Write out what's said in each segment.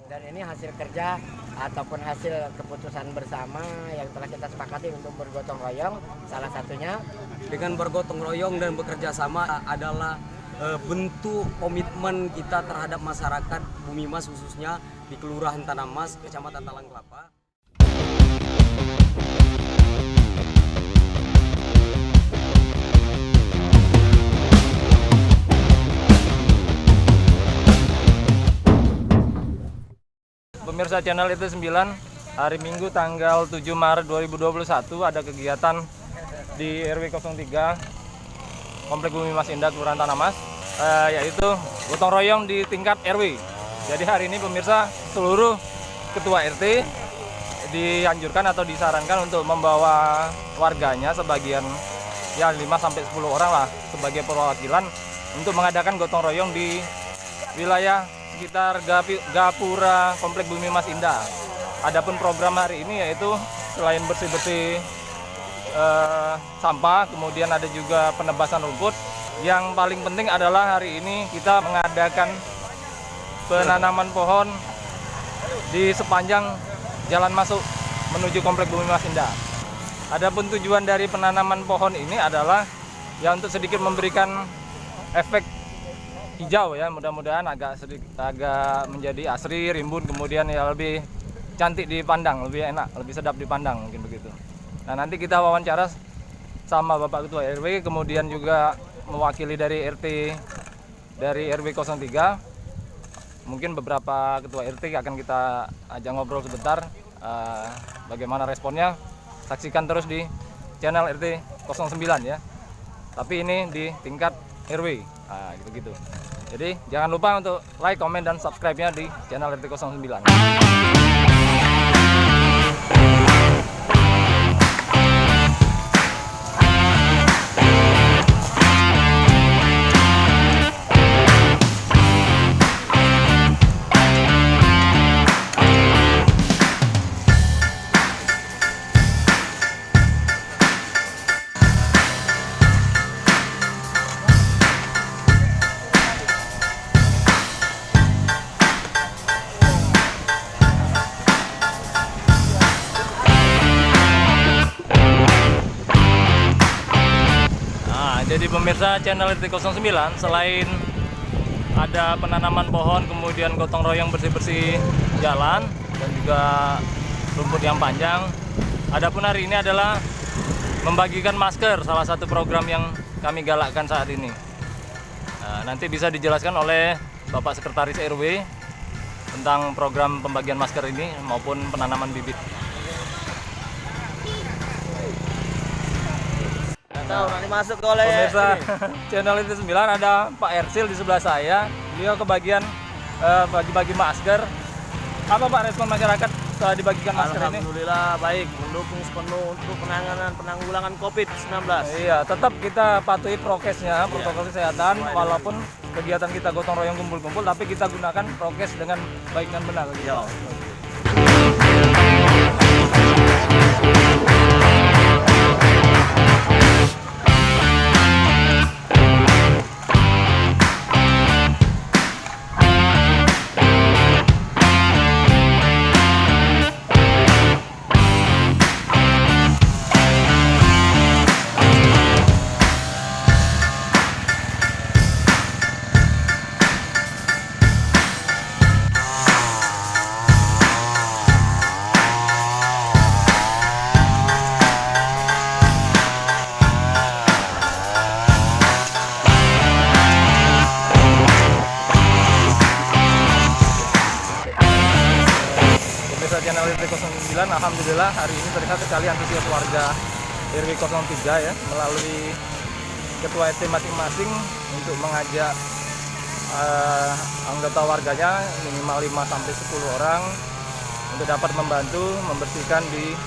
Dan ini hasil kerja ataupun hasil keputusan bersama yang telah kita sepakati untuk bergotong royong. Salah satunya dengan bergotong royong dan bekerja sama adalah bentuk komitmen kita terhadap masyarakat Bumi Mas, khususnya di Kelurahan Tanah Mas, Kecamatan Talang Kelapa. Pemirsa channel RT 9, hari Minggu tanggal 7 Maret 2021 ada kegiatan di RW 03 Komplek Bumi Mas Indah, Kelurahan Tanah Mas, yaitu gotong royong di tingkat RW. Jadi hari ini pemirsa, seluruh ketua RT dianjurkan atau disarankan untuk membawa warganya sebagian ya 5-10 orang lah sebagai perwakilan untuk mengadakan gotong royong di wilayah sekitar Gapura Komplek Bumi Mas Indah. Adapun program hari ini yaitu selain bersih-bersih sampah, kemudian ada juga penebasan rumput. Yang paling penting adalah hari ini kita mengadakan penanaman pohon di sepanjang jalan masuk menuju Komplek Bumi Mas Indah. Adapun tujuan dari penanaman pohon ini adalah ya untuk sedikit memberikan efek hijau ya, mudah-mudahan agak menjadi asri, rimbun, kemudian ya lebih cantik dipandang, lebih enak, lebih sedap dipandang mungkin begitu. Nah, nanti kita wawancara sama Bapak Ketua RW, kemudian juga mewakili dari RT dari RW 03. Mungkin beberapa ketua RT akan kita ajak ngobrol sebentar, bagaimana responnya. Saksikan terus di channel RT 09 ya. Tapi ini di tingkat RW. Nah, gitu-gitu. Jadi jangan lupa untuk like, komen, dan subscribe-nya di channel RT 09. Jadi pemirsa channel RT 09, selain ada penanaman pohon, kemudian gotong royong bersih-bersih jalan dan juga rumput yang panjang, adapun hari ini adalah membagikan masker, salah satu program yang kami galakkan saat ini. Nanti bisa dijelaskan oleh Bapak Sekretaris RW tentang program pembagian masker ini maupun penanaman bibit. nanti masuk oleh Pemirsa channel RT 9, ada Pak Ersil di sebelah saya. Beliau kebagian bagi-bagi masker. Apa Pak respon masyarakat setelah dibagikan masker ini? Alhamdulillah baik, mendukung sepenuh untuk penanggulangan COVID-19. Iya, tetap kita patuhi prokesnya, protokol kesehatan, walaupun kegiatan kita gotong royong kumpul-kumpul, tapi kita gunakan prokes dengan baik dan benar. Ya. Channel RT 09, alhamdulillah hari ini terlihat sekali antusias warga RW 03 ya, melalui ketua RT masing-masing untuk mengajak anggota warganya minimal 5-10 orang untuk dapat membantu membersihkan di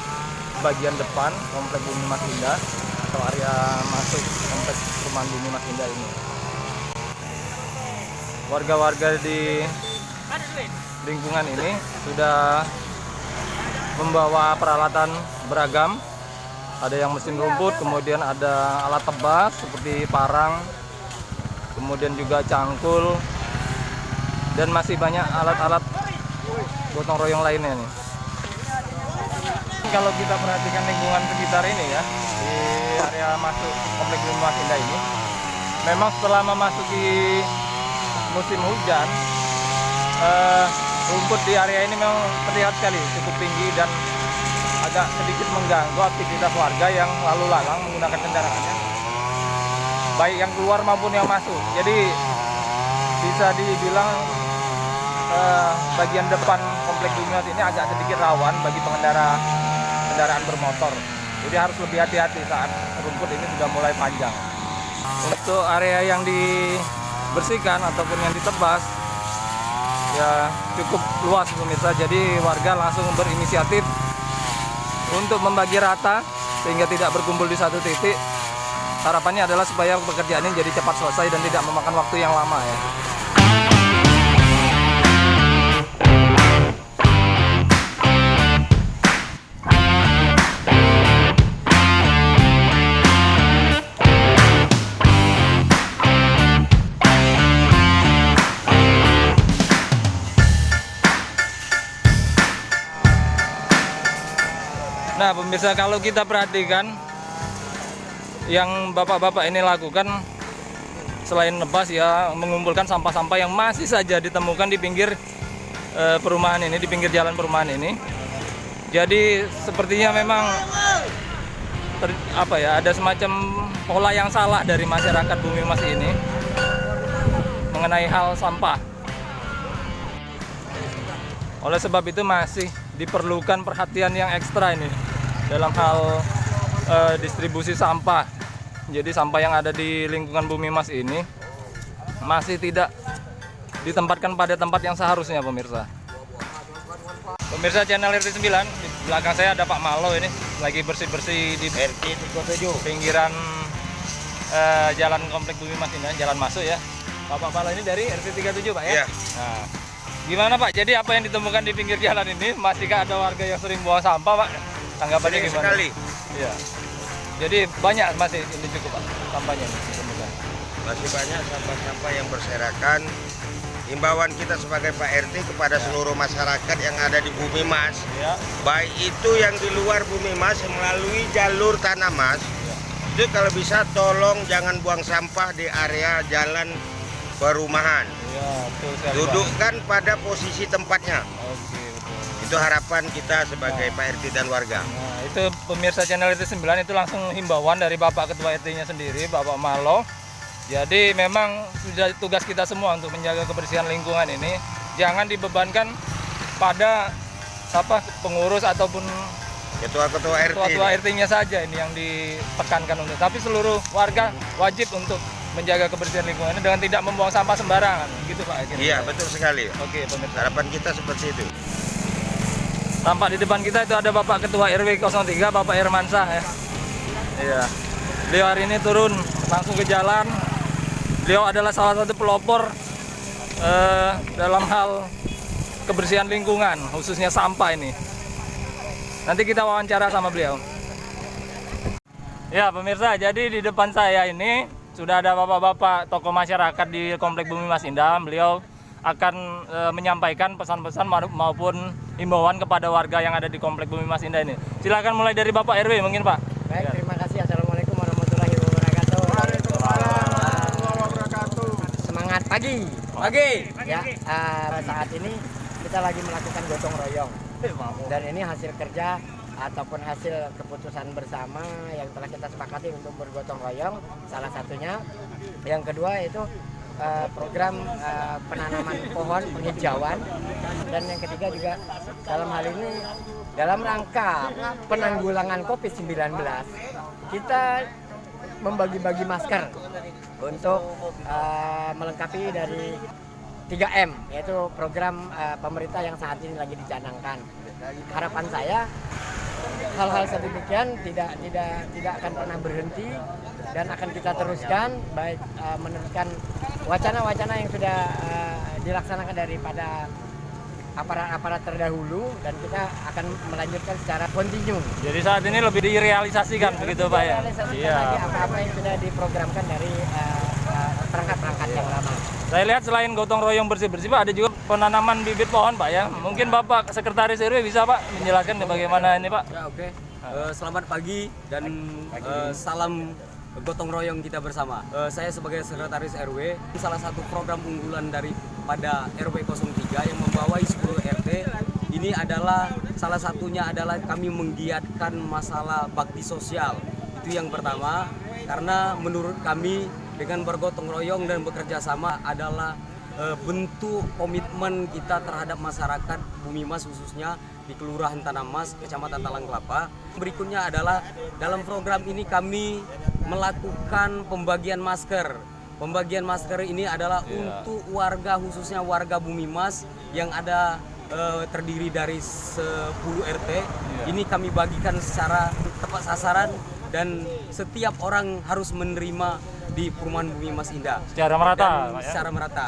bagian depan Komplek Bumi Mas Indah atau area masuk Kompleks Perumahan Bumi Mas Indah ini. Warga-warga di lingkungan ini sudah membawa peralatan beragam, ada yang mesin rumput, kemudian ada alat tebas seperti parang, kemudian juga cangkul, dan masih banyak alat-alat gotong royong lainnya nih. Kalau kita perhatikan lingkungan sekitar ini ya, di area masuk Komplek Bumi Mas Indah ini, memang setelah memasuki musim hujan, rumput di area ini memang terlihat sekali cukup tinggi dan agak sedikit mengganggu aktivitas warga yang lalu lalang menggunakan kendaraannya, baik yang keluar maupun yang masuk. Jadi bisa dibilang bagian depan Komplek Bumi Mas ini agak sedikit rawan bagi kendaraan bermotor. Jadi harus lebih hati-hati saat rumput ini sudah mulai panjang. Untuk area yang dibersihkan ataupun yang ditebas ya cukup luas pemirsa. Jadi warga langsung berinisiatif untuk membagi rata sehingga tidak berkumpul di satu titik. Harapannya adalah supaya pekerjaan ini jadi cepat selesai dan tidak memakan waktu yang lama ya. Nah pemirsa, kalau kita perhatikan yang bapak-bapak ini lakukan selain nebas ya, mengumpulkan sampah-sampah yang masih saja ditemukan di pinggir perumahan ini, di pinggir jalan perumahan ini. Jadi sepertinya memang ada semacam pola yang salah dari masyarakat Bumi Mas ini mengenai hal sampah. Oleh sebab itu masih diperlukan perhatian yang ekstra ini dalam hal distribusi sampah. Jadi sampah yang ada di lingkungan Bumi Mas ini masih tidak ditempatkan pada tempat yang seharusnya pemirsa. Pemirsa channel RT 9, di belakang saya ada Pak Malo ini lagi bersih-bersih di RT 37 pinggiran jalan Komplek Bumi Mas ini, jalan masuk ya. Pak Malo ini dari RT 37 Pak ya? Iya. Nah, gimana Pak? Jadi apa yang ditemukan di pinggir jalan ini? Masihkah ada warga yang sering buang sampah Pak? Tanggapannya gimana? Sekali. Iya. Jadi banyak masih ini cukup Pak sampahnya ditemukan. Masih banyak sampah-sampah yang berserakan. Himbauan kita sebagai Pak RT kepada seluruh masyarakat yang ada di Bumi Mas, Ya. baik itu yang di luar Bumi Mas melalui jalur Tanah Mas, itu kalau bisa tolong jangan buang sampah di area jalan perumahan. Iya, betul sekali. Pak. Dudukkan pada posisi tempatnya. Oke, betul. Itu harapan kita sebagai Pak RT dan warga. Nah, itu pemirsa channel RT 9 itu langsung himbauan dari Bapak Ketua RT-nya sendiri, Bapak Malo. Jadi memang sudah tugas kita semua untuk menjaga kebersihan lingkungan ini. Jangan dibebankan pada pengurus ataupun Ketua-ketua RT. ketua RT-nya saja ini yang ditekankan untuk. Tapi seluruh warga wajib untuk menjaga kebersihan lingkungan dengan tidak membuang sampah sembarangan. Gitu Pak. Iya, betul sekali. Oke, pemirsa. Harapan kita seperti itu. Tampak di depan kita itu ada Bapak Ketua RW 03, Bapak Hermansyah ya. Iya. Beliau hari ini turun langsung ke jalan. Beliau adalah salah satu pelopor dalam hal kebersihan lingkungan, khususnya sampah ini. Nanti kita wawancara sama beliau. Ya pemirsa, jadi di depan saya ini sudah ada bapak-bapak tokoh masyarakat di Komplek Bumi Mas Indah. Beliau akan menyampaikan pesan-pesan maupun himbauan kepada warga yang ada di Komplek Bumi Mas Indah ini. Silakan mulai dari Bapak RW mungkin Pak. Baik, terima kasih. Assalamualaikum warahmatullahi wabarakatuh. Semangat pagi. Ya, saat ini kita lagi melakukan gotong royong. Dan ini hasil kerja ataupun hasil keputusan bersama yang telah kita sepakati untuk bergotong royong. Salah satunya, yang kedua itu program penanaman pohon penghijauan, dan yang ketiga juga dalam hal ini dalam rangka penanggulangan COVID-19 kita membagi-bagi masker untuk melengkapi dari 3M, yaitu program pemerintah yang saat ini lagi dicanangkan. Harapan saya hal-hal sedemikian tidak akan pernah berhenti dan akan kita teruskan, baik meneruskan wacana-wacana yang sudah dilaksanakan daripada aparat-aparat terdahulu, dan kita akan melanjutkan secara kontinu. Jadi saat ini lebih direalisasikan begitu Pak ya? Realisasikan lagi apa-apa yang sudah diprogramkan dari perangkat-perangkat yang lama. Saya lihat selain gotong royong bersih-bersih Pak, ada juga penanaman bibit pohon Pak ya. Mungkin Bapak Sekretaris RW bisa Pak menjelaskan bagaimana ini Pak? Ya oke. Selamat pagi dan salam gotong royong kita bersama. Saya sebagai Sekretaris RW, salah satu program unggulan daripada RW 03 yang membawahi 10 RT ini adalah salah satunya adalah kami menggiatkan masalah bakti sosial. Itu yang pertama, karena menurut kami dengan bergotong royong dan bekerja sama adalah bentuk komitmen kita terhadap masyarakat Bumi Mas, khususnya di Kelurahan Tanah Mas, Kecamatan Talang Kelapa. Berikutnya adalah dalam program ini kami melakukan pembagian masker. Pembagian masker ini adalah untuk warga, khususnya warga Bumi Mas yang ada terdiri dari 10 RT. Ini kami bagikan secara tepat sasaran dan setiap orang harus menerima di Perumahan Bumi Mas Indah Secara merata dan Pak, ya? secara merata.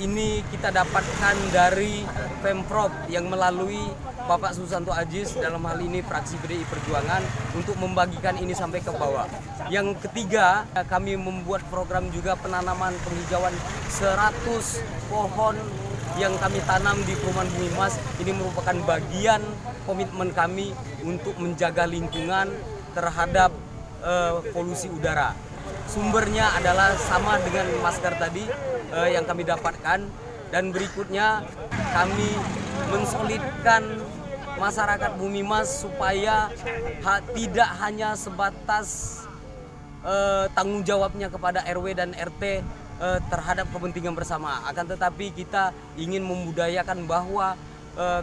Ini kita dapatkan dari Pemprov yang melalui Bapak Susanto Aziz, dalam hal ini fraksi PDI Perjuangan, untuk membagikan ini sampai ke bawah. Yang ketiga, kami membuat program juga penanaman penghijauan 100 pohon yang kami tanam di Perumahan Bumi Mas. Ini merupakan bagian komitmen kami untuk menjaga lingkungan terhadap polusi udara. Sumbernya adalah sama dengan masker tadi yang kami dapatkan, dan berikutnya kami mensolidkan masyarakat Bumi Mas supaya tidak hanya sebatas tanggung jawabnya kepada RW dan RT terhadap kepentingan bersama, akan tetapi kita ingin membudayakan bahwa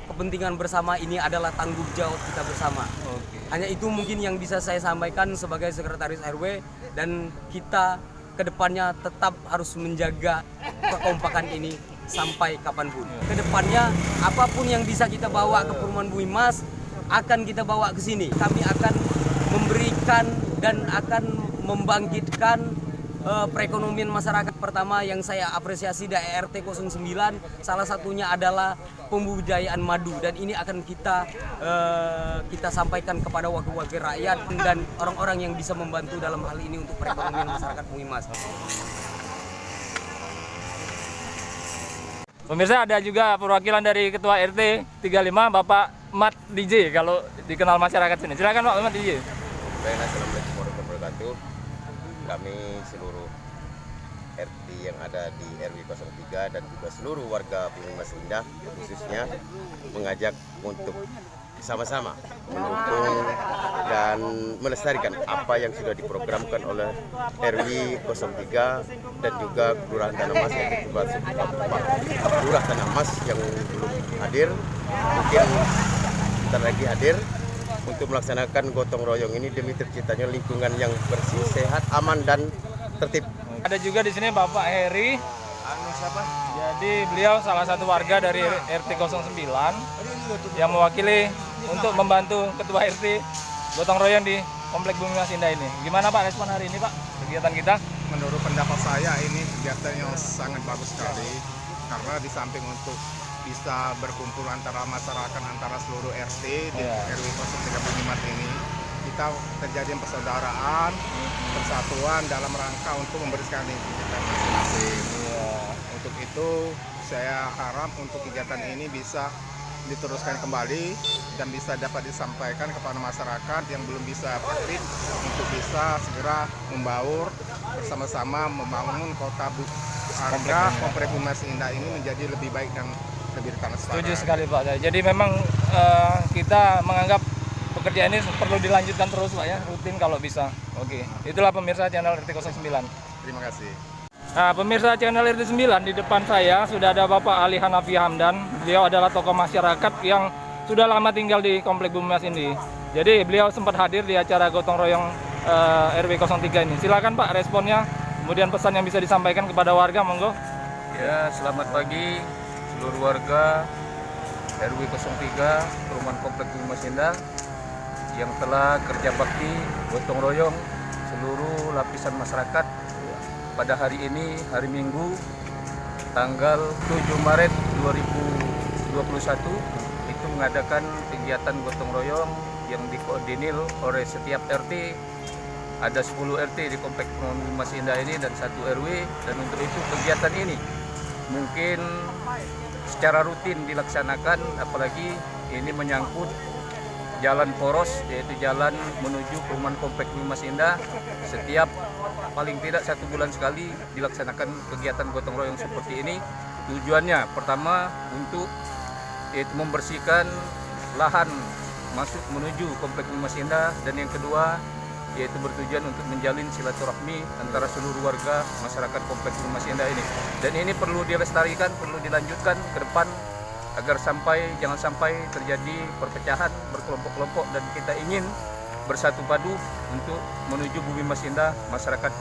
kepentingan bersama ini adalah tanggung jawab kita bersama. Hanya itu mungkin yang bisa saya sampaikan sebagai Sekretaris RW, dan kita kedepannya tetap harus menjaga kekompakan ini sampai kapanpun. Kedepannya apapun yang bisa kita bawa ke Perumahan Bumi Mas akan kita bawa ke sini. Kami akan memberikan dan akan membangkitkan perekonomian masyarakat. Pertama yang saya apresiasi dari RT 09 salah satunya adalah pembudidayaan madu, dan ini akan kita sampaikan kepada wakil-wakil rakyat dan orang-orang yang bisa membantu dalam hal ini untuk perekonomian masyarakat Bumi Mas. Pemirsa, ada juga perwakilan dari Ketua RT 35 Bapak Mat DJ kalau dikenal masyarakat sini. Silakan Pak Mat DJ. Baik, assalamualaikum warahmatullahi wabarakatuh. Kami seluruh RT yang ada di RW 03 dan juga seluruh warga Bumi Mas Indah khususnya mengajak untuk sama-sama mendukung dan melestarikan apa yang sudah diprogramkan oleh RW 03 dan juga Kelurahan Tanah Mas yang juga Lurah Tanah Mas yang belum hadir, mungkin sebentar lagi hadir untuk melaksanakan gotong royong ini demi terciptanya lingkungan yang bersih, sehat, aman dan tertib. Ada juga di sini Bapak Heri. Jadi beliau salah satu warga dari RT 09 yang mewakili untuk membantu Ketua RT gotong royong di Komplek Bumi Mas Indah ini. Gimana Pak respon hari ini Pak kegiatan kita? Menurut pendapat saya ini kegiatan yang sangat bagus sekali, karena di samping untuk bisa berkumpul antara masyarakat, antara seluruh RT di RW 03 Bumi Mas ini, kita terjadi persaudaraan, persatuan dalam rangka untuk membersihkan lingkungan masing-masing. Untuk itu saya harap untuk kegiatan ini bisa diteruskan kembali dan bisa dapat disampaikan kepada masyarakat yang belum bisa aktif untuk bisa segera membaur bersama-sama membangun kota Komplek Bumi Mas Indah ini menjadi lebih baik dan lebih transparan. Setuju sekali Pak. Jadi memang kita menganggap pekerjaan ini perlu dilanjutkan terus Pak ya, rutin kalau bisa. Oke, itulah pemirsa channel RT 09. Terima kasih. Nah, pemirsa channel RT 9, di depan saya sudah ada Bapak Ali Hanafi Hamdan. Beliau adalah tokoh masyarakat yang sudah lama tinggal di Komplek Bumi Mas ini. Jadi beliau sempat hadir di acara gotong royong RW 03 ini. Silakan Pak responnya, kemudian pesan yang bisa disampaikan kepada warga, monggo. Ya, selamat pagi seluruh warga RW 03 Perumahan Komplek Bumi Mas Indah yang telah kerja bakti gotong royong seluruh lapisan masyarakat pada hari ini, hari Minggu, tanggal 7 Maret 2021, itu mengadakan kegiatan gotong royong yang dikoordinir oleh setiap RT. Ada 10 RT di Komplek Bumi Mas Indah ini dan 1 RW, dan untuk itu kegiatan ini mungkin secara rutin dilaksanakan, apalagi ini menyangkut jalan poros, yaitu jalan menuju perumahan komplek Mas Indah. Setiap paling tidak 1 bulan sekali dilaksanakan kegiatan gotong royong seperti ini. Tujuannya pertama untuk yaitu membersihkan lahan masuk menuju komplek Mas Indah, dan yang kedua yaitu bertujuan untuk menjalin silaturahmi antara seluruh warga masyarakat komplek Mas Indah ini. Dan ini perlu dilestarikan, perlu dilanjutkan ke depan agar jangan sampai terjadi perpecahan berkelompok-kelompok, dan kita ingin bersatu padu untuk menuju Bumi Mas Indah, masyarakat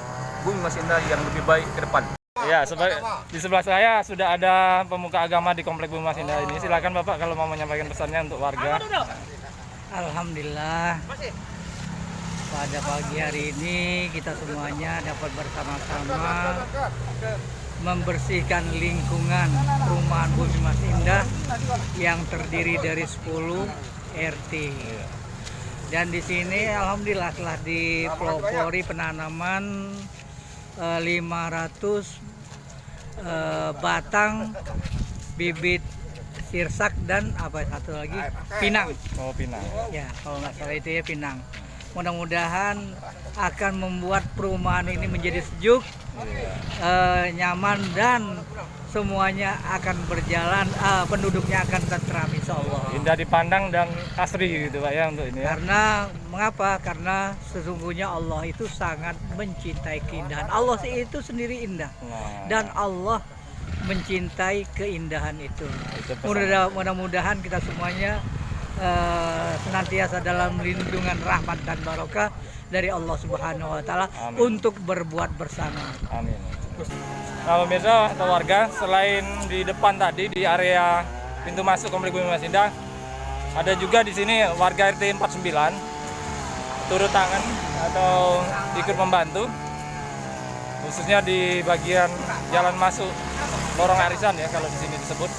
Bumi Mas Indah yang lebih baik ke depan. Ya, di sebelah saya sudah ada pemuka agama di komplek Bumi Mas Indah ini. Silakan Bapak kalau mau menyampaikan pesannya untuk warga. Alhamdulillah, pada pagi hari ini kita semuanya dapat bersama-sama membersihkan lingkungan perumahan Bumi Mas Indah yang terdiri dari 10 RT. Dan di sini alhamdulillah telah dipelopori penanaman 500 batang bibit sirsak dan satu lagi pinang. Oh, pinang. Ya, kalau nggak salah itu ya pinang. Mudah-mudahan akan membuat perumahan ini menjadi sejuk, nyaman, dan semuanya akan berjalan, penduduknya akan tentram insyaallah. Indah dipandang dan asri gitu Pak ya untuk ini ya. Karena mengapa? Karena sesungguhnya Allah itu sangat mencintai keindahan. Allah itu sendiri indah, dan Allah mencintai keindahan itu. Mudah-mudahan kita semuanya senantiasa dalam lindungan rahmat dan barokah dari Allah Subhanahu wa taala untuk berbuat bersama. Amin. Nah, pemirsa atau warga, selain di depan tadi di area pintu masuk komplek Bumi Mas Indah, ada juga di sini warga RT 49 turut tangan atau ikut membantu, khususnya di bagian jalan masuk lorong arisan ya, kalau di sini disebut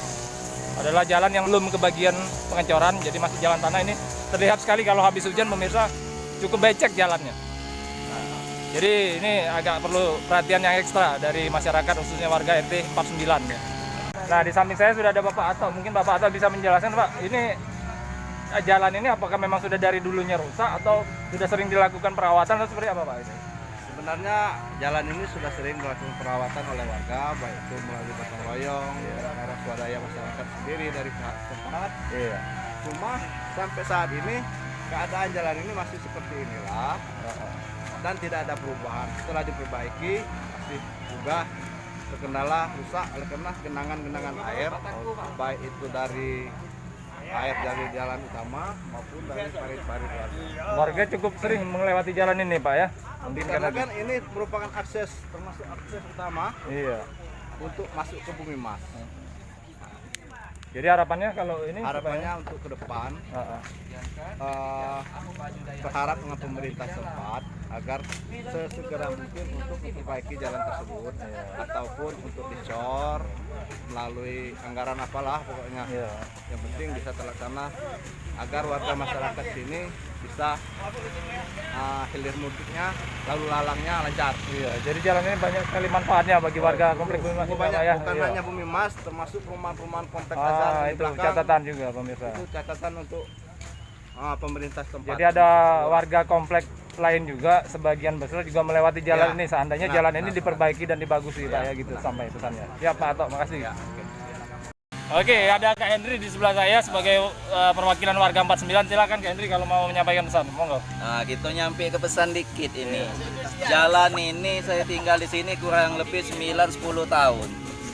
adalah jalan yang belum ke bagian pengecoran, jadi masih jalan tanah. Ini terlihat sekali kalau habis hujan pemirsa, cukup becek jalannya. Jadi ini agak perlu perhatian yang ekstra dari masyarakat, khususnya warga RT 49 ya. Nah, di samping saya sudah ada Bapak Ato. Mungkin Bapak Ato bisa menjelaskan, Pak, ini jalan ini apakah memang sudah dari dulunya rusak atau sudah sering dilakukan perawatan atau seperti apa, Pak? Sebenarnya jalan ini sudah sering dilakukan perawatan oleh warga, baik itu melalui gotong royong, karena swadaya masyarakat sendiri dari pihak setempat. Iya. Cuma sampai saat ini keadaan jalan ini masih seperti inilah, dan tidak ada perubahan. Setelah diperbaiki masih juga terkendala rusak oleh karena genangan-genangan air, baik itu dari air dari jalan utama maupun dari parit-parit warga. Warga cukup sering melewati jalan ini, Pak ya? Karena kan ini merupakan akses, termasuk akses utama untuk masuk ke Bumi Mas. Jadi harapannya kalau ini harapannya untuk ke depan berharap dengan pemerintah setempat agar sesegera mungkin untuk memperbaiki jalan tersebut, ataupun untuk dicor melalui anggaran apalah pokoknya. Yang penting bisa terlaksana agar warga masyarakat sini bisa hilir mudiknya, lalu lalangnya lancar. Jadi jalan ini banyak sekali manfaatnya bagi warga komplek Bumi Mas. Bukan hanya Bumi Mas, termasuk perumahan-perumahan komplek itu catatan juga pemirsa. Itu catatan untuk pemerintah setempat. Jadi ada warga komplek lain juga sebagian besar juga melewati jalan ini. Seandainya jalan ini diperbaiki dan dibagusi, Pak ya, gitu sampai pesannya. Ya Pak Ato, makasih. Oke, ada Kak Hendri di sebelah saya sebagai perwakilan warga 49. Silakan Kak Hendri kalau mau menyampaikan pesan, monggo. Nah, gitu nyampe ke pesan dikit ini. Jalan ini saya tinggal di sini kurang lebih 9-10 tahun.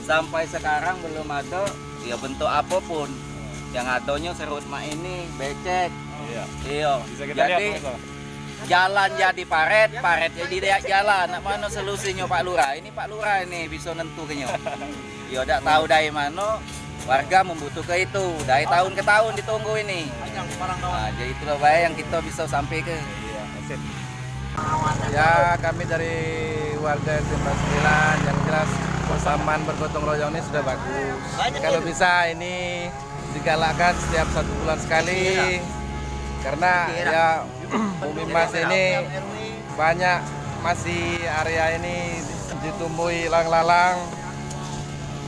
Sampai sekarang belum ada ya bentuk apapun. Yang adanya serut mak ini becek. Iya. Jadi jalan jadi paret jadi jalan. Nak mana solusinya Pak Lurah? Ini Pak Lurah ini bisa nentunya. Ya udah tahu dari mana. Warga membutuhkan itu dari tahun ke tahun ditunggu ini. Nah, jadi itulah baik yang kita bisa sampaikan. Ya, kami dari warga RT 49 yang jelas persamaan bergotong royong ini sudah bagus. Kalau bisa ini digalakkan setiap 1 bulan sekali, karena ya Bumi Mas ini banyak masih area ini ditumbuhi lalang-lalang.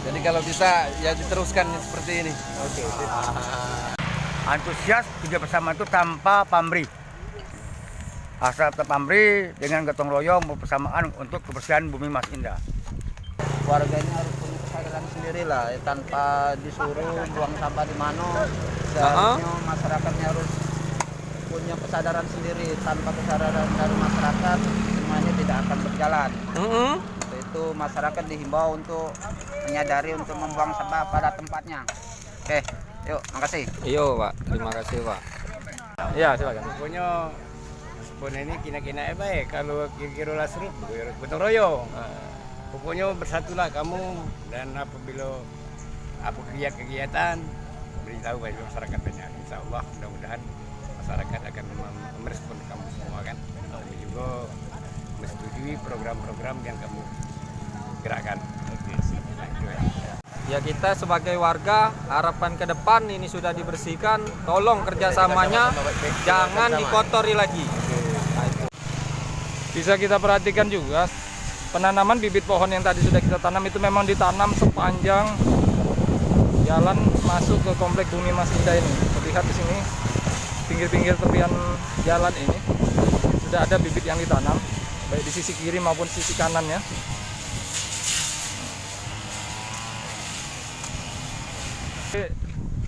Jadi kalau bisa ya diteruskan seperti ini. Oke. Antusias kerja bersama itu tanpa pamrih. Asal pamrih dengan gotong royong bersamaan untuk kebersihan Bumi Mas Indah. Warganya harus punya kesadaran sendiri lah, tanpa disuruh buang sampah di mana. Seharusnya masyarakatnya harus punya kesadaran sendiri. Tanpa kesadaran dari masyarakat, semuanya tidak akan berjalan. Untuk itu masyarakat dihimbau untuk menyadari untuk membuang sampah pada tempatnya. Oke, yuk, makasih. Iya Pak, terima kasih Pak. Iya silakan. Pokoknya ini kina-kina baik kalau kira-kira lah seru gotong royong. Pokoknya bersatulah kamu dan apabila apa kegiatan beritahu bagi masyarakat banyak. Insya Allah mudah-mudahan masyarakat akan merespon kamu semua kan. Kami juga menyetujui program-program yang kamu gerakkan. Ya kita sebagai warga harapan ke depan ini sudah dibersihkan, tolong kerjasamanya jangan dikotori lagi. Bisa kita perhatikan juga penanaman bibit pohon yang tadi sudah kita tanam itu memang ditanam sepanjang jalan masuk ke komplek Bumi Mas Indah ini. Terlihat di sini pinggir-pinggir tepian jalan ini sudah ada bibit yang ditanam baik di sisi kiri maupun sisi kanannya.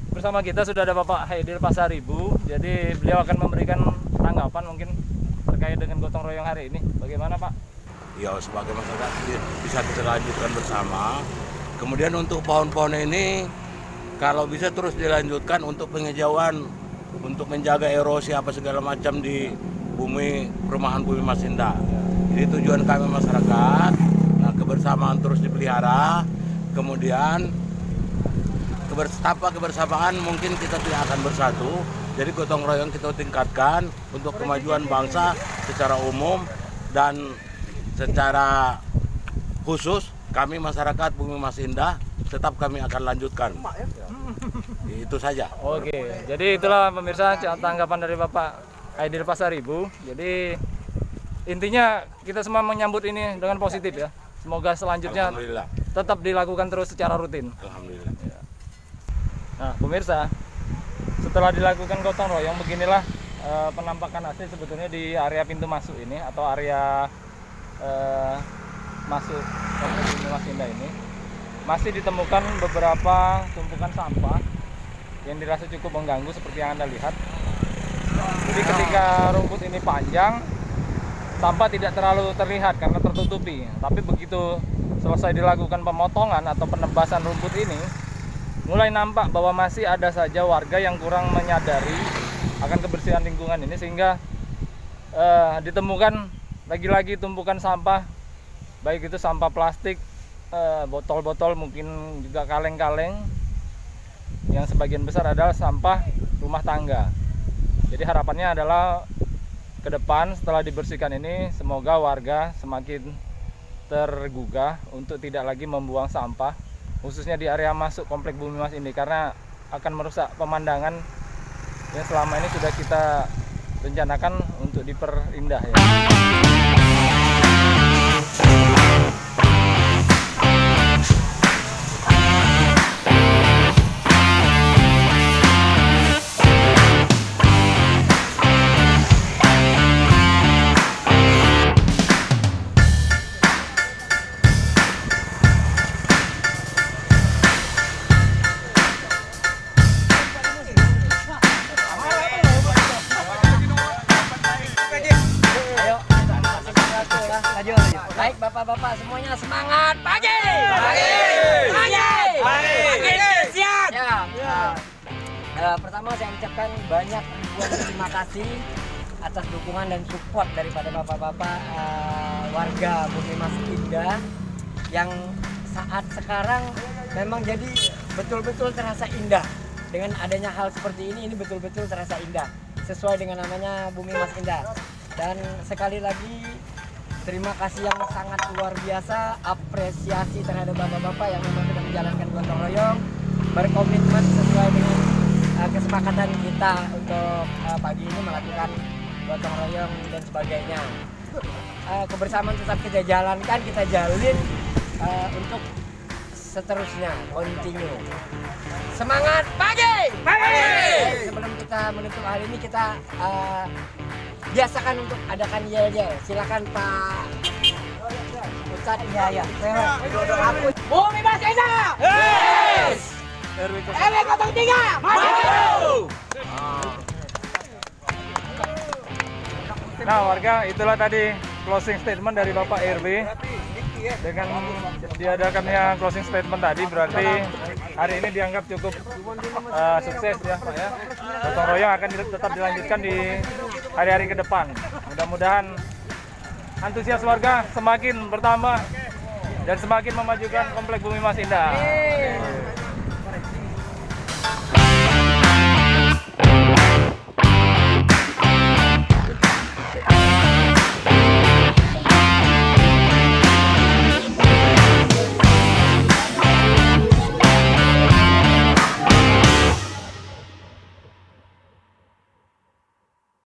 Bersama kita sudah ada Bapak Haidil Pasaribu, jadi beliau akan memberikan tanggapan mungkin terkait dengan gotong royong hari ini. Bagaimana Pak? Ya sebagai masyarakat bisa kita lanjutkan bersama. Kemudian untuk pohon-pohon ini kalau bisa terus dilanjutkan untuk penghijauan, untuk menjaga erosi apa segala macam di bumi perumahan Bumi Mas Indah. Jadi tujuan kami masyarakat, nah kebersamaan terus dipelihara, kemudian tanpa kebersamaan mungkin kita tidak akan bersatu. Jadi gotong royong kita tingkatkan untuk kemajuan bangsa secara umum dan secara khusus kami masyarakat Bumi Mas Indah tetap kami akan lanjutkan. Itu saja. Oke, jadi itulah pemirsa tanggapan dari Bapak Haidil Pasaribu. Jadi intinya kita semua menyambut ini dengan positif ya. Semoga selanjutnya tetap dilakukan terus secara rutin. Alhamdulillah. Nah, pemirsa, setelah dilakukan gotong royong beginilah penampakan asli sebetulnya di area pintu masuk ini atau area masuk komplek Bumi Mas Indah ini masih ditemukan beberapa tumpukan sampah yang dirasa cukup mengganggu seperti yang Anda lihat. Jadi ketika rumput ini panjang, sampah tidak terlalu terlihat karena tertutupi. Tapi begitu selesai dilakukan pemotongan atau penebasan rumput ini, mulai nampak bahwa masih ada saja warga yang kurang menyadari akan kebersihan lingkungan ini sehingga ditemukan lagi-lagi tumpukan sampah, baik itu sampah plastik, botol-botol, mungkin juga kaleng-kaleng, yang sebagian besar adalah sampah rumah tangga. Jadi harapannya adalah ke depan setelah dibersihkan ini semoga warga semakin tergugah untuk tidak lagi membuang sampah khususnya di area masuk komplek Bumi Mas ini karena akan merusak pemandangan yang selama ini sudah kita rencanakan untuk diperindah ya. Baik bapak-bapak semuanya semangat pagi. Siap. Pertama saya ucapkan banyak ribuan terima kasih atas dukungan dan support daripada bapak-bapak warga Bumi Mas Indah yang saat sekarang memang jadi betul-betul terasa indah. Dengan adanya hal seperti ini betul-betul terasa indah sesuai dengan namanya Bumi Mas Indah. Dan sekali lagi terima kasih yang sangat luar biasa, apresiasi terhadap bapak-bapak yang memang sudah menjalankan gotong royong, berkomitmen sesuai dengan kesepakatan kita untuk pagi ini melakukan gotong royong dan sebagainya. Kebersamaan tetap kita jalankan, kita jalin untuk seterusnya, continue. Semangat pagi! Sebelum kita menutup hari ini, kita biasakan untuk adakan yel-yel. Silakan Pak Ustadz. Ya. Aku Bumi Masindah. RW 03 maju. Nah warga, itulah tadi closing statement dari Bapak RW. Dengan diadakannya closing statement tadi berarti hari ini dianggap cukup sukses ya Pak ya. Gotong royong akan tetap dilanjutkan di hari-hari ke depan. Mudah-mudahan antusias warga semakin bertambah dan semakin memajukan Komplek Bumi Mas Indah.